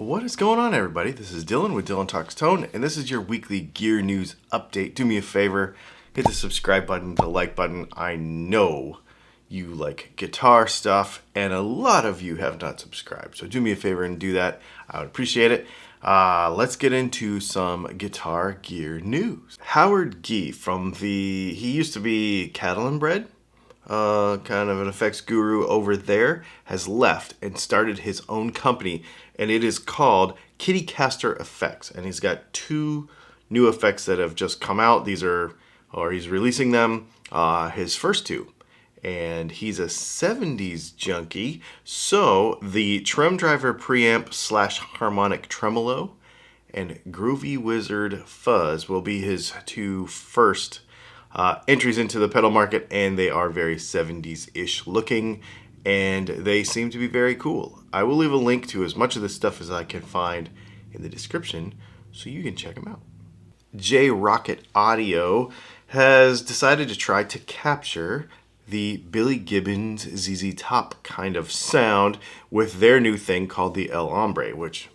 What is going on, everybody? This is Dylan with Dylan Talks Tone, and this is your weekly gear news update. Do me a favor, hit the subscribe button, the like button. I know you like guitar stuff, and a lot of you have not subscribed, so do me a favor and do that. I would appreciate it. Let's get into some guitar gear news. Howard Gee he used to be Cattle and Bread, kind of an effects guru over there, has left and started his own company, and it is called Kittycaster FX. And he's got two new effects that have just come out. He's releasing them, his first two. And he's a 70s junkie, so the Trem Driver preamp / harmonic tremolo and Groovy Wizard fuzz will be his two first entries into the pedal market, and they are very 70s-ish looking, and they seem to be very cool. I will leave a link to as much of this stuff as I can find in the description so you can check them out. Rockett Audio has decided to try to capture the Billy Gibbons ZZ Top kind of sound with their new thing called the El Hombre, which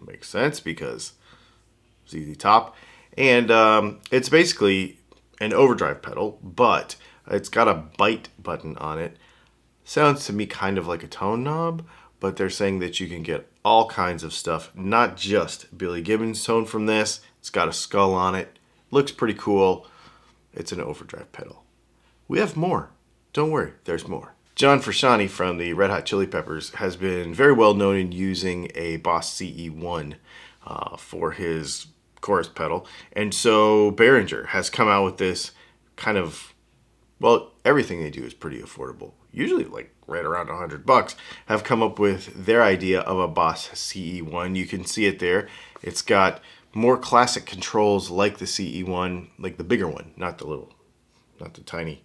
makes sense because ZZ Top. And it's basically an overdrive pedal, but it's got a bite button on it. Sounds to me kind of like a tone knob, but they're saying that you can get all kinds of stuff, not just Billy Gibbons tone from this. It's got a skull on it. Looks pretty cool. It's an overdrive pedal. We have more. Don't worry, there's more. John Frusciante from the Red Hot Chili Peppers has been very well known in using a Boss CE1 for his chorus pedal. And so Behringer has come out with this kind of, well, everything they do is pretty affordable. Usually like right around $100, have come up with their idea of a Boss CE1. You can see it there. It's got more classic controls like the CE1, like the bigger one, not the tiny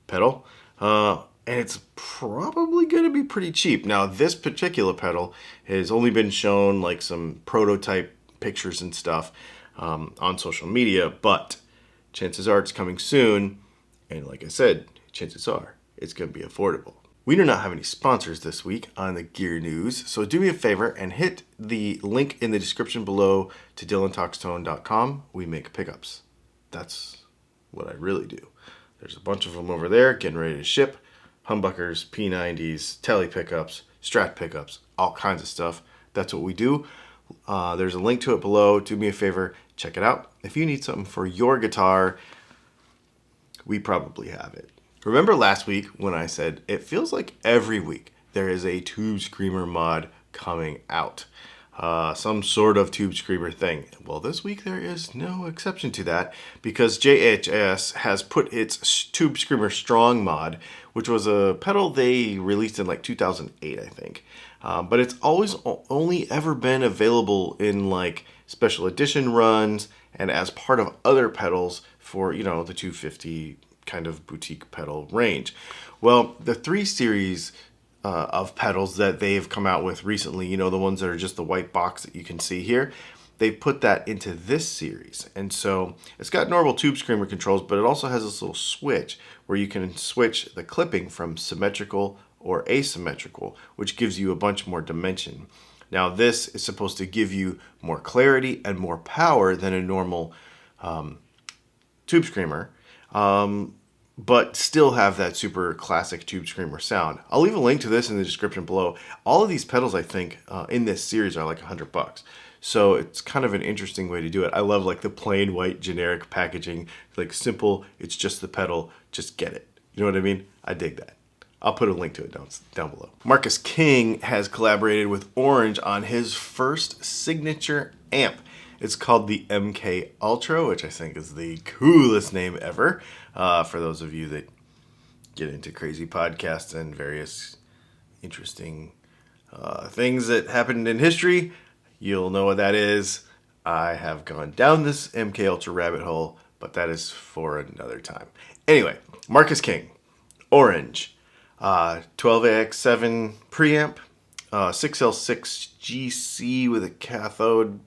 pedal. And it's probably going to be pretty cheap. Now, this particular pedal has only been shown like some prototype pictures and stuff on social media, but chances are it's coming soon. And like I said, chances are it's going to be affordable. We do not have any sponsors this week on the gear news, so do me a favor and hit the link in the description below to DylanTalksTone.com. We make pickups. That's what I really do. There's a bunch of them over there getting ready to ship. Humbuckers, P90s, tele pickups, Strat pickups, all kinds of stuff. That's what we do. There's a link to it below. Do me a favor, check it out. If you need something for your guitar, we probably have it. Remember last week when I said it feels like every week there is a Tube Screamer mod coming out. Some sort of Tube Screamer thing. Well, this week there is no exception to that because JHS has put its Tube Screamer Strong mod, which was a pedal they released in like 2008, I think. But it's always only ever been available in like special edition runs and as part of other pedals for, the 250 kind of boutique pedal range. Well, the 3 series of pedals that they've come out with recently, the ones that are just the white box that you can see here, they put that into this series. And so it's got normal Tube Screamer controls, but it also has this little switch where you can switch the clipping from symmetrical or asymmetrical, which gives you a bunch more dimension. Now this is supposed to give you more clarity and more power than a normal Tube Screamer, but still have that super classic Tube Screamer sound. I'll leave a link to this in the description below. All of these pedals, I think, in this series are like $100. So it's kind of an interesting way to do it. I love like the plain white generic packaging, like simple, it's just the pedal, just get it. You know what I mean? I dig that. I'll put a link to it down below. Marcus King has collaborated with Orange on his first signature amp. It's called the MK Ultra, which I think is the coolest name ever. For those of you that get into crazy podcasts and various interesting things that happened in history, you'll know what that is. I have gone down this MK Ultra rabbit hole, but that is for another time. Anyway, Marcus King, Orange, 12AX7 preamp, 6L6 GC with a cathode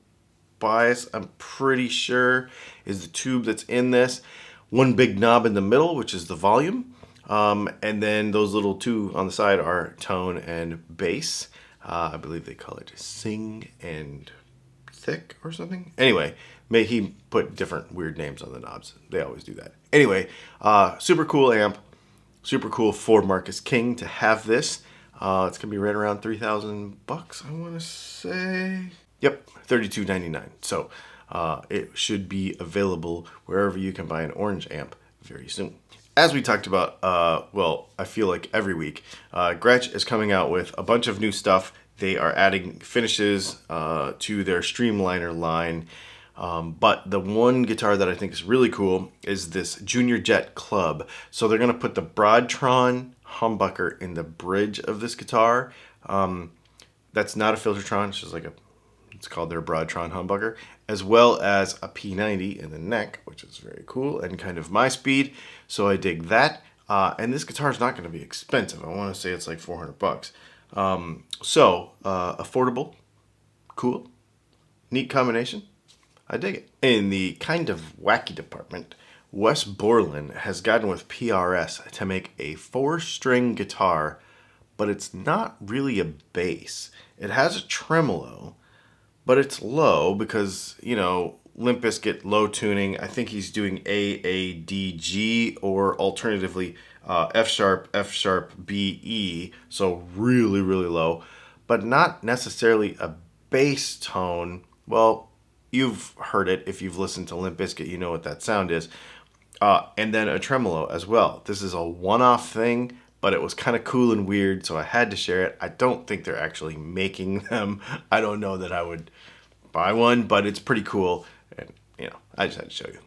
bias, I'm pretty sure is the tube that's in this. One big knob in the middle, which is the volume. And then those little two on the side are tone and bass. I believe they call it Sing and Thick or something. Anyway, he put different weird names on the knobs. They always do that. Anyway, super cool amp. Super cool for Marcus King to have this. It's gonna be right around $3,000, I want to say. Yep, $32.99. So it should be available wherever you can buy an orange amp very soon. As we talked about, well, I feel like every week, Gretsch is coming out with a bunch of new stuff. They are adding finishes to their Streamliner line. But the one guitar that I think is really cool is this Junior Jet Club. So they're going to put the Broadtron humbucker in the bridge of this guitar. That's not a Filtertron. It's just like it's called their Broadtron humbucker, as well as a P90 in the neck, which is very cool and kind of my speed. So I dig that. And this guitar is not going to be expensive. I want to say it's like $400. Affordable, cool, neat combination. I dig it. In the kind of wacky department, Wes Borland has gotten with PRS to make a 4-string guitar, but it's not really a bass. It has a tremolo, but it's low because, you know, Limp Bizkit low tuning. I think he's doing A, A, D, G, or alternatively F sharp, B, E. So really, really low, but not necessarily a bass tone. Well, you've heard it. If you've listened to Limp Bizkit, you know what that sound is. And then a tremolo as well. This is a one-off thing, but it was kind of cool and weird, so I had to share it. I don't think they're actually making them. I don't know that I would buy one, but it's pretty cool. And, you know, I just had to show you.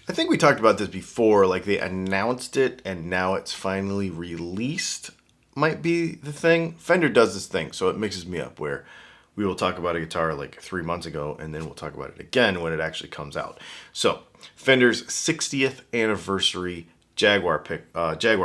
I think we talked about this before, like they announced it and now it's finally released might be the thing. Fender does this thing, so it mixes me up where we will talk about a guitar like 3 months ago, and then we'll talk about it again when it actually comes out. So, Fender's 60th anniversary Jaguar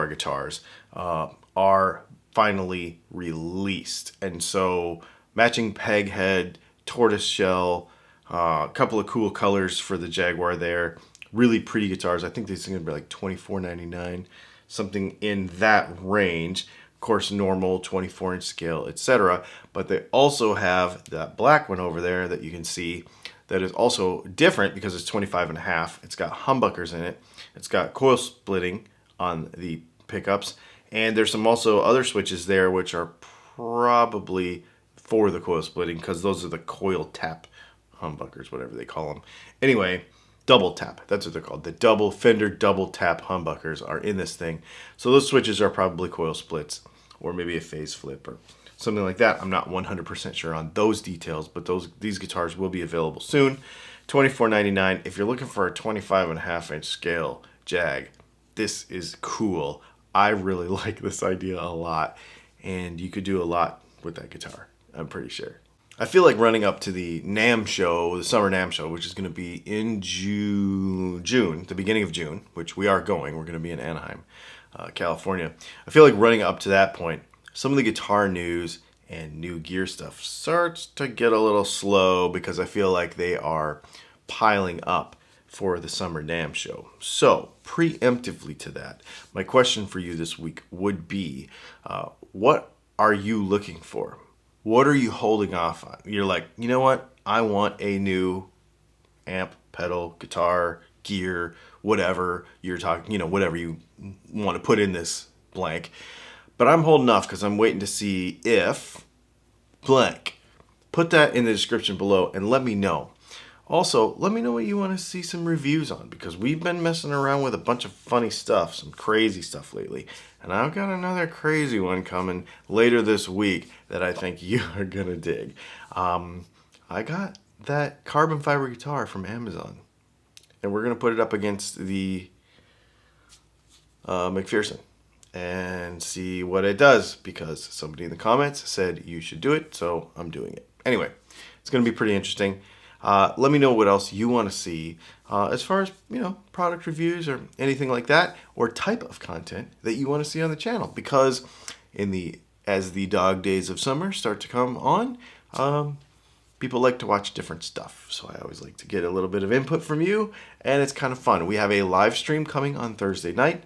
guitars are finally released. And so, matching peg head, tortoise shell, a couple of cool colors for the Jaguar there. Really pretty guitars. I think these things are going to be like $24.99, something in that range. Of course, normal 24-inch scale, etc. But they also have that black one over there that you can see that is also different because it's 25.5. It's got humbuckers in it. It's got coil splitting on the pickups, and there's some also other switches there which are probably for the coil splitting because those are the coil tap humbuckers, whatever they call them. Anyway, double tap, that's what they're called. The Fender double tap humbuckers are in this thing. So those switches are probably coil splits or maybe a phase flip or something like that. I'm not 100% sure on those details, but these guitars will be available soon. $24.99. If you're looking for a 25.5-inch scale Jag, this is cool. I really like this idea a lot, and you could do a lot with that guitar, I'm pretty sure. I feel like running up to the NAMM show, the summer NAMM show, which is going to be in June, the beginning of June, which we are going. We're going to be in Anaheim, California. I feel like running up to that point, some of the guitar news and new gear stuff starts to get a little slow because I feel like they are piling up for the summer NAMM show. So, preemptively to that, my question for you this week would be, what are you looking for? What are you holding off on? You're like, you know what? I want a new amp, pedal, guitar, gear, whatever you're talking, you know, whatever you want to put in this blank. But I'm holding off because I'm waiting to see if blank. Put that in the description below and let me know. Also, let me know what you want to see some reviews on because we've been messing around with a bunch of funny stuff, some crazy stuff lately. And I've got another crazy one coming later this week that I think you are going to dig. I got that carbon fiber guitar from Amazon. And we're going to put it up against the McPherson and see what it does because somebody in the comments said you should do it, so I'm doing it. Anyway, it's going to be pretty interesting. Let me know what else you want to see as far as, you know, product reviews or anything like that, or type of content that you want to see on the channel. Because as the dog days of summer start to come on, people like to watch different stuff. So I always like to get a little bit of input from you, and it's kind of fun. We have a live stream coming on Thursday night.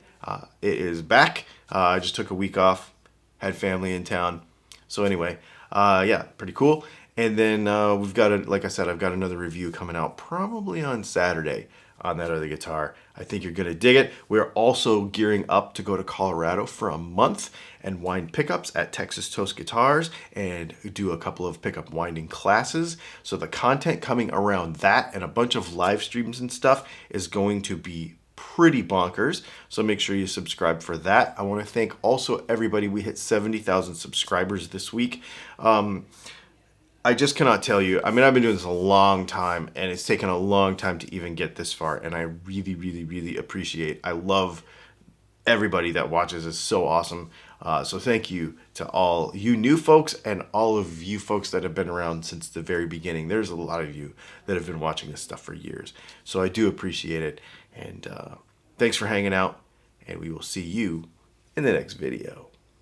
It is back. I just took a week off, had family in town. So anyway, Yeah, pretty cool. And then we've got, like I said, I've got another review coming out probably on Saturday on that other guitar. I think you're going to dig it. We're also gearing up to go to Colorado for a month and wind pickups at Texas Toast Guitars and do a couple of pickup winding classes. So the content coming around that and a bunch of live streams and stuff is going to be pretty bonkers. So make sure you subscribe for that. I want to thank also everybody. We hit 70,000 subscribers this week. I just cannot tell you. I mean, I've been doing this a long time, and it's taken a long time to even get this far, and I really, really, really appreciate. I love everybody that watches. It's so awesome. So thank you to all you new folks and all of you folks that have been around since the very beginning. There's a lot of you that have been watching this stuff for years. So I do appreciate it, and thanks for hanging out, and we will see you in the next video.